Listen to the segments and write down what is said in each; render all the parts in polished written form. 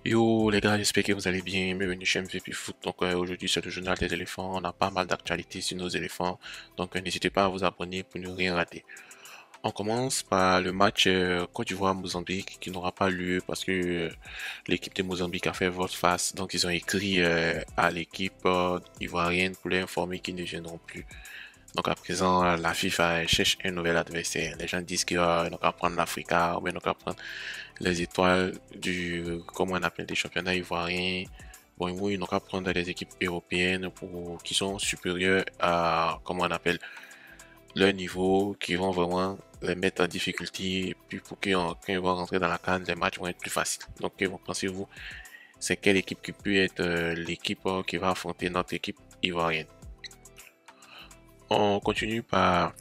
Yo les gars, j'espère que vous allez bien. Bienvenue chez MVP Foot. Aujourd'hui c'est le journal des éléphants. On a pas mal d'actualités sur nos éléphants. N'hésitez pas à vous abonner pour ne rien rater. On commence par le match Côte d'Ivoire-Mozambique qui n'aura pas lieu parce que l'équipe de Mozambique a fait volte face. Donc ils ont écrit à l'équipe ivoirienne pour les informer qu'ils ne viendront plus. Donc à présent, la FIFA cherche un nouvel adversaire. Les gens disent qu'ils n'ont qu'à prendre l'Africa ou bien ils n'ont qu'à prendre les étoiles comment on appelle, des championnats ivoiriens. Bon, oui, ils n'ont qu'à prendre des équipes européennes qui sont supérieures à, comment on appelle, leur niveau, qui vont vraiment les mettre en difficulté. Puis pour quand ils vont rentrer dans la CAN, les matchs vont être plus faciles. Donc, pensez-vous, c'est quelle équipe qui peut être l'équipe qui va affronter notre équipe ivoirienne? On continue par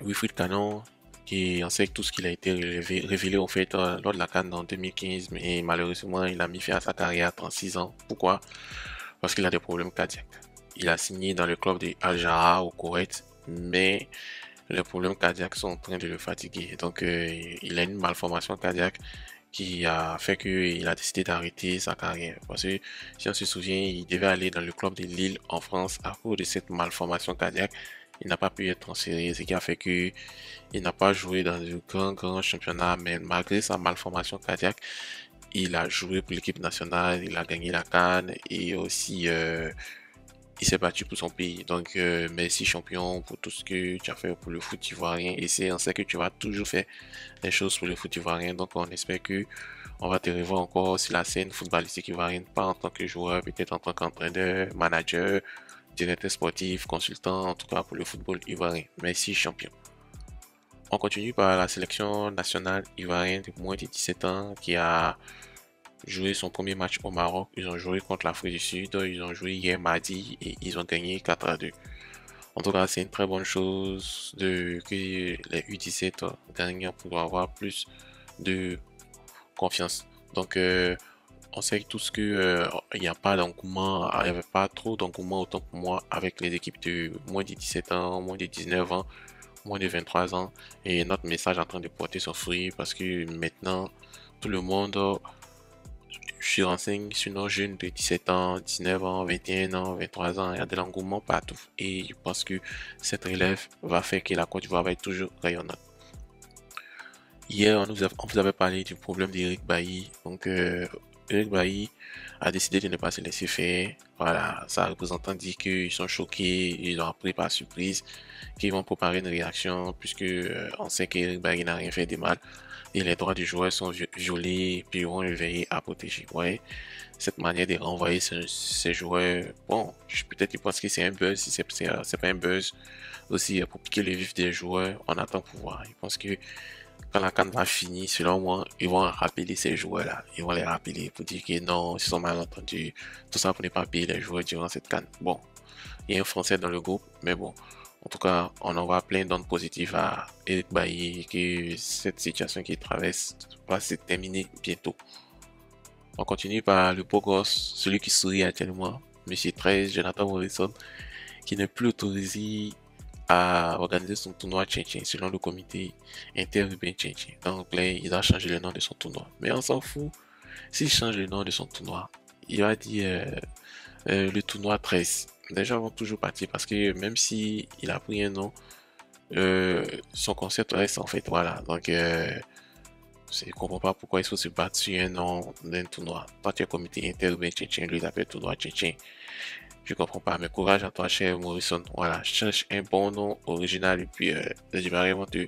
Wilfried Canon, qui on sait tout ce qu'il a été révélé en fait lors de la CAN en 2015, mais malheureusement il a mis fin à sa carrière à 36 ans. Pourquoi? Parce qu'il a des problèmes cardiaques. Il a signé dans le club de Al Jahra au Koweït, mais les problèmes cardiaques sont en train de le fatiguer. Il a une malformation cardiaque qui a fait qu'il a décidé d'arrêter sa carrière. Parce que si on se souvient, il devait aller dans le club de Lille en France à cause de cette malformation cardiaque. Il n'a pas pu être transféré, ce qui a fait que il n'a pas joué dans de grand championnat, mais malgré sa malformation cardiaque, il a joué pour l'équipe nationale, il a gagné la CAN et aussi il s'est battu pour son pays. Merci champion pour tout ce que tu as fait pour le foot ivoirien. On sait que tu vas toujours faire des choses pour le foot ivoirien. Donc on espère que on va te revoir encore sur la scène footballistique ivoirienne, pas en tant que joueur, peut-être en tant qu'entraîneur, manager, directeur sportif, consultant, en tout cas pour le football ivoirien. Merci champion. On continue par la sélection nationale ivoirienne de moins de 17 ans qui a joué son premier match au Maroc. Ils ont joué contre l'Afrique du Sud. Ils ont joué hier mardi et ils ont gagné 4-2. En tout cas, c'est une très bonne chose que les U17 gagnent pour avoir plus de confiance. On sait tous que il n'y a pas d'engouement, il n'y avait pas trop d'engouement autant pour moi avec les équipes de moins de 17 ans, moins de 19 ans, moins de 23 ans. Et notre message est en train de porter son fruit parce que maintenant, tout le monde je renseigne sur nos jeunes de 17 ans, 19 ans, 21 ans, 23 ans. Il y a de l'engouement partout. Et je pense que cette relève va faire que la Côte d'Ivoire va être toujours rayonnante. Hier, on vous avait parlé du problème d'Eric Bailly. Eric Bailly a décidé de ne pas se laisser faire. Voilà, sa représentant dit qu'ils sont choqués, ils ont appris par surprise, qu'ils vont préparer une réaction, puisque on sait qu'Eric Bailly n'a rien fait de mal. Et les droits du joueur sont violés, puis ils vont le veiller à protéger. Ouais, cette manière de renvoyer ces joueurs, bon, peut-être qu'ils pensent que c'est un buzz, si c'est pas un buzz. Aussi, pour piquer le vif des joueurs, on attend pour voir. Je pense que quand la CAN va finir, selon moi, ils vont rappeler ces joueurs-là. Ils vont les rappeler pour dire que non, ils sont mal entendus. Tout ça pour ne pas payer les joueurs durant cette CAN. Bon, il y a un Français dans le groupe, mais bon. En tout cas, on envoie plein d'ondes positives à Eric Bailly, que cette situation qu'il traverse va se terminer bientôt. On continue par le beau gosse, celui qui sourit actuellement, Monsieur 13, Jonathan Morrison, qui n'est plus autorisé à organiser son tournoi Tchin selon le comité interurbain Tchin. Donc là, il a changé le nom de son tournoi. Mais on s'en fout. S'il change le nom de son tournoi, il va dire le tournoi 13. Les gens vont toujours partir parce que même si il a pris un nom, son concept reste en fait. Voilà. Je ne comprends pas pourquoi il faut se battre sur un nom d'un tournoi. Toi, tu es comité interurbain Tchin, lui, il appelle tournoi Tchin. Je comprends pas, mais courage à toi, cher Morrison. Voilà, cherche un bon nom original et puis les Ivoiriens vont te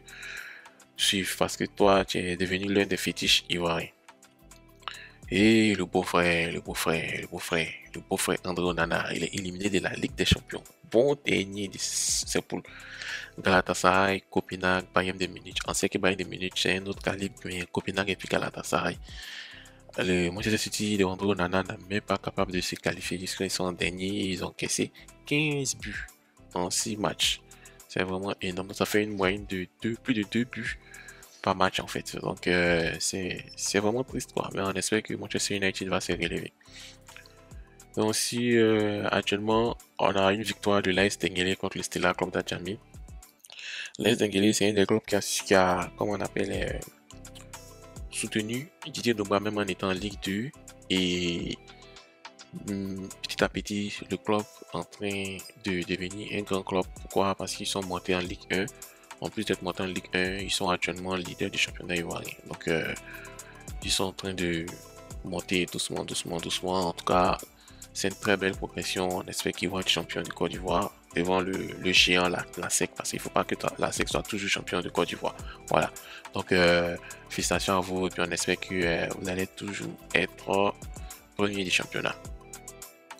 suivre parce que toi, tu es devenu l'un des fétiches ivoiriens. Et le beau-frère André Onana, il est éliminé de la Ligue des Champions. Bon dernier de ses poules. Galatasaray, Copenhague, Bayern de Munich. On sait que Bayern de Munich c'est un autre calibre, mais Copenhague et puis Galatasaray. Le Manchester City de André Onana n'est même pas capable de se qualifier jusqu'à son dernier. Ils ont caissé 15 buts en 6 matchs. C'est vraiment énorme. Ça fait une moyenne de plus de 2 buts par match en fait. C'est vraiment triste quoi. Mais on espère que Manchester United va se relever. Et aussi, actuellement, on a une victoire de l'AS Denguélé contre le Stella Club d'Adjamé. L'AS Denguélé, c'est un des clubs comment on appelle, soutenu Didier Drogba même en étant en Ligue 2 et petit à petit le club est en train de devenir un grand club. Pourquoi? Parce qu'ils sont montés en Ligue 1. En plus d'être montés en Ligue 1, ils sont actuellement leaders du championnat ivoirien. Donc ils sont en train de monter doucement, doucement, doucement. En tout cas, c'est une très belle progression. On espère qu'ils vont être champions de Côte d'Ivoire devant le géant, la SEC, parce qu'il ne faut pas que la SEC soit toujours champion de Côte d'Ivoire. Voilà. Donc, félicitations à vous et puis on espère que vous allez toujours être premier du championnat.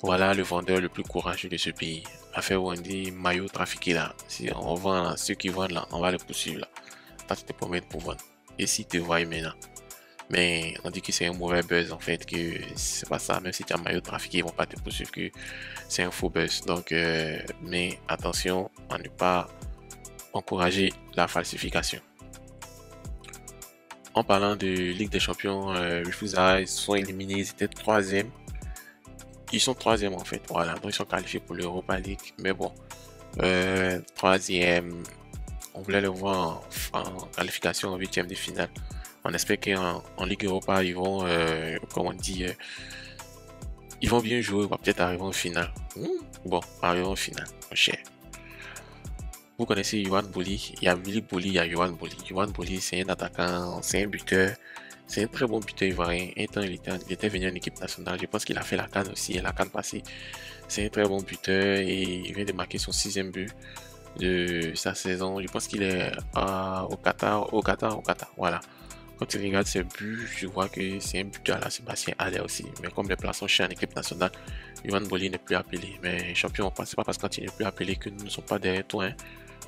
Voilà le vendeur le plus courageux de ce pays. Affaire Wendy, maillot trafiqué là. Si on vend là, ceux qui vendent là, on va les poursuivre là. Toi, tu te promets pour vendre. Et si tu vois maintenant. Mais on dit que c'est un mauvais buzz en fait, que c'est pas ça. Même si tu as un maillot trafiqué, ils vont pas te poursuivre, que c'est un faux buzz. Donc, mais attention à ne pas encourager la falsification. En parlant de Ligue des Champions, Refusa, ils sont éliminés, ils étaient troisième. Ils sont troisième en fait, voilà. Donc ils sont qualifiés pour l'Europa League. Mais bon, troisième, on voulait le voir en qualification en huitième de finale. On espère qu'en Ligue Europa, ils vont, comme on dit, ils vont bien jouer, on va peut-être arriver en finale. Bon, arriver en finale, mon cher. Vous connaissez Yohan Boli, il y a Willy Boli, il y a Yohan Boli. Yohan Boli, c'est un attaquant, c'est un buteur, c'est un très bon buteur ivoirien. Un temps, il était venu en équipe nationale, je pense qu'il a fait la CAN aussi, et la CAN passée. C'est un très bon buteur et il vient de marquer son sixième but de sa saison. Je pense qu'il est au Qatar, voilà. Quand tu regardes ses buts, je vois que c'est un buteur à la Sébastien Haller aussi. Mais comme les places sont chers en équipe nationale, Yohan Boli n'est plus appelé. Mais champion, c'est pas parce que quand il n'est plus appelé que nous ne sommes pas derrière toi. Hein.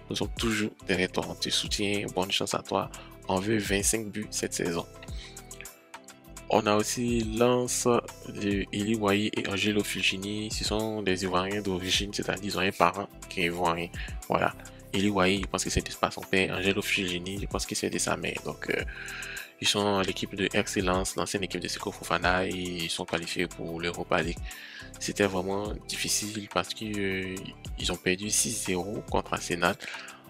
Nous sommes toujours derrière toi. On te soutient. Bonne chance à toi. On veut 25 buts cette saison. On a aussi Lance, Eli Wahi et Angelo Fulgini. Ce sont des Ivoiriens d'origine, c'est-à-dire ils ont un parent qui est Ivoirien. Voilà. Eli Wahi, je pense que c'est de son père. Angelo Fulgini, je pense que c'est de sa mère. Donc, ils sont l'équipe de Excellence, l'ancienne équipe de Seko Fofana, et ils sont qualifiés pour l'Europa League. C'était vraiment difficile parce qu'ils ont perdu 6-0 contre Arsenal.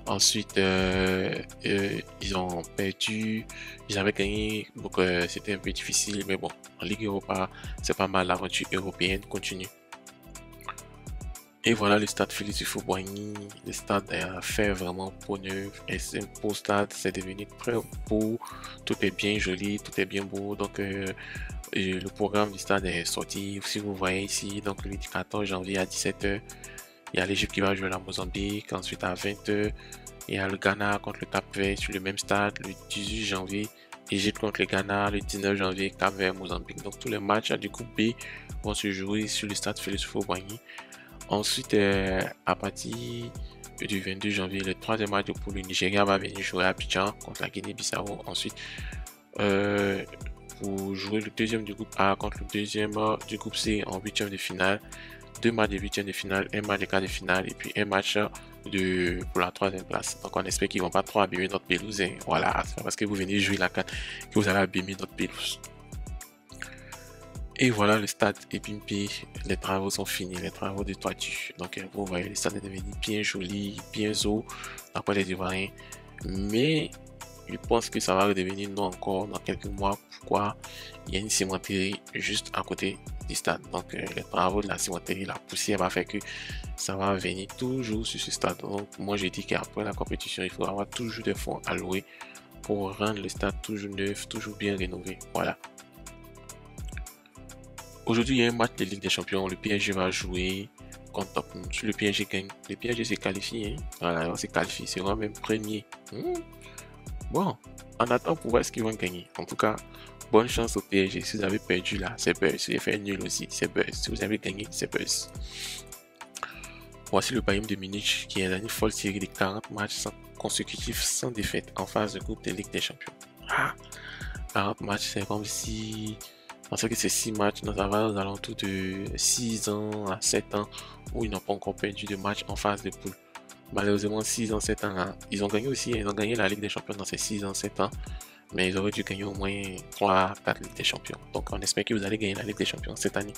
Ensuite, ils ont perdu, ils avaient gagné, donc c'était un peu difficile, mais bon, en Ligue Europa, c'est pas mal, l'aventure européenne continue. Et voilà le stade Félix Houphouët-Boigny, le stade a fait vraiment peau neuve, et c'est un beau stade, c'est devenu très beau, tout est bien joli, tout est bien beau, donc et le programme du stade est sorti, si vous voyez ici, donc le 14 janvier à 17h, il y a l'Égypte qui va jouer la Mozambique, ensuite à 20h, il y a le Ghana contre le Cap-Vert sur le même stade, le 18 janvier, Égypte contre le Ghana, le 19 janvier, Cap-Vert, Mozambique, donc tous les matchs du groupe B vont se jouer sur le stade Félix Houphouët-Boigny. Ensuite, à partir du 22 janvier, le troisième match de poule, le Nigeria va venir jouer à Abidjan contre la Guinée-Bissau. Ensuite, pour jouer le deuxième du groupe A contre le deuxième du groupe C en huitième de finale. Deux matchs de huitième de finale, un match de quart de finale et puis un match pour la troisième place. Donc on espère qu'ils vont pas trop abîmer notre pelouse. Hein. Voilà, c'est parce que vous venez jouer la carte que vous allez abîmer notre pelouse. Et voilà, le stade est pimpé, les travaux sont finis, les travaux de toiture. Donc, vous voyez, le stade est devenu bien joli, bien beau, d'après les Ivoiriens. Mais, je pense que ça va redevenir non encore dans quelques mois. Pourquoi? Il y a une cimenterie juste à côté du stade. Donc, les travaux de la cimenterie, la poussière va faire que ça va venir toujours sur ce stade. Donc, moi, j'ai dit qu'après la compétition, il faut avoir toujours des fonds alloués pour rendre le stade toujours neuf, toujours bien rénové. Voilà. Aujourd'hui, il y a un match de Ligue des Champions. Le PSG va jouer contre Dortmund. Si le PSG gagne, le PSG s'est qualifié. Hein. Voilà, on s'est qualifié. C'est même premier. Bon, on attend pour voir ce qu'ils vont gagner. En tout cas, bonne chance au PSG. Si vous avez perdu là, c'est buzz. Si vous avez fait nul aussi, c'est buzz. Si vous avez gagné, c'est buzz. Voici le Bayern de Munich qui est dans une folle série de 40 matchs consécutifs sans défaite en phase de groupe de Ligue des Champions. 40 matchs, c'est comme si... Parce que c'est 6 matchs, nous avons aux alentours de 6 ans à 7 ans où ils n'ont pas encore perdu de match en phase de poule. Malheureusement, 6 ans, 7 ans là, ils ont gagné aussi, ils ont gagné la Ligue des Champions dans ces 6 ans, 7 ans, mais ils auraient dû gagner au moins 3 4 Ligues des Champions. Donc on espère que vous allez gagner la Ligue des Champions cette année.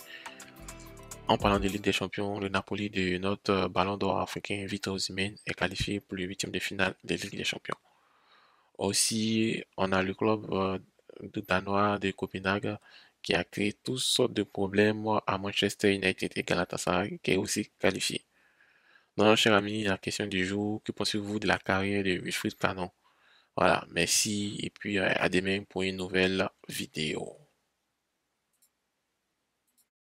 En parlant de Ligue des Champions, le Napoli de notre ballon d'or africain Victor Osimhen est qualifié pour le huitième de finale de Ligue des Champions. Aussi, on a le club de Danois de Copenhague qui a créé toutes sortes de problèmes à Manchester United et Galatasaray qui est aussi qualifié. Non, cher ami, la question du jour, que pensez-vous de la carrière de Wilfried Canon? Voilà, merci et puis à demain pour une nouvelle vidéo.